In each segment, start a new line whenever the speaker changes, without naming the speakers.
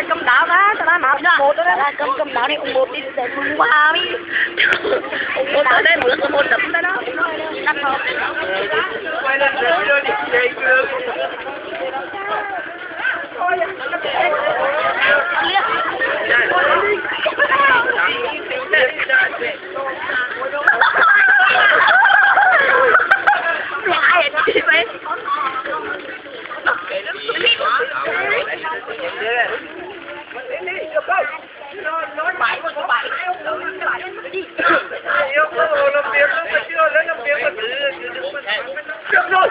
Cầm đào đó, tao nói một đó, cầm đào này ông một đi để mùng hoa đi, ông một tới đây mượn một đấm đó đó, đắt không? Quay lên đưa đi chơi chưa?
Nói bài của bài ai ông đâu cái bài nó đi. Yêu cô làm việc không phải chưa lấy làm việc mà được rồi.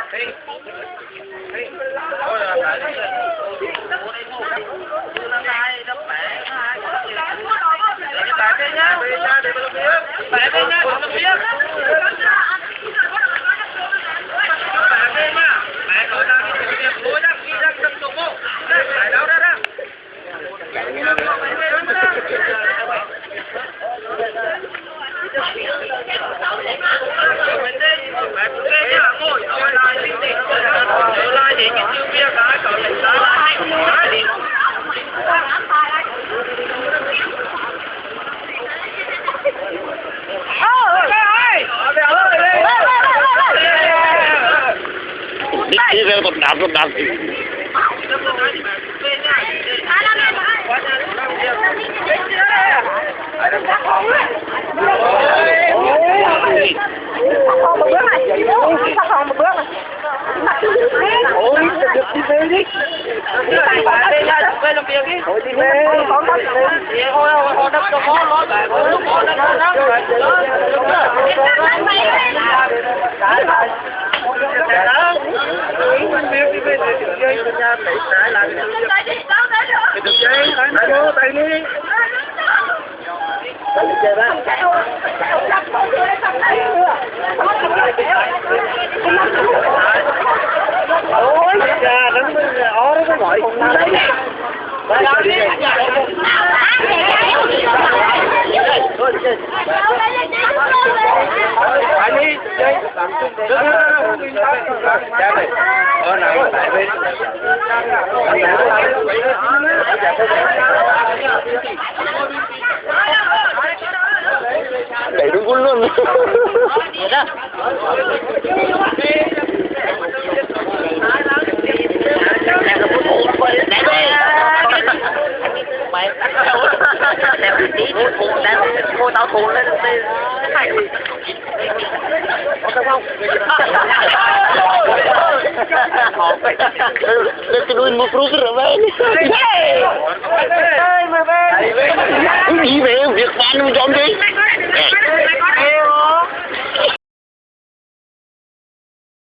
Đi ra con đạp thì ôi được đi về đi làm việc đi thôi đi về họ đập cho nó nói bài lúc họ nó đi về được chơi con nhà phải trái lại được chơi phải vô tay đi chơi ba ôi cha nó ó nó gọi không đấy anh đi chơi làm chung cha này ở nào tại bên đẩy đúng quân luôn mày đẹp tí cô tao thù lên phải có không cái đuôi một rút rồi về đi về việc bán chọn đi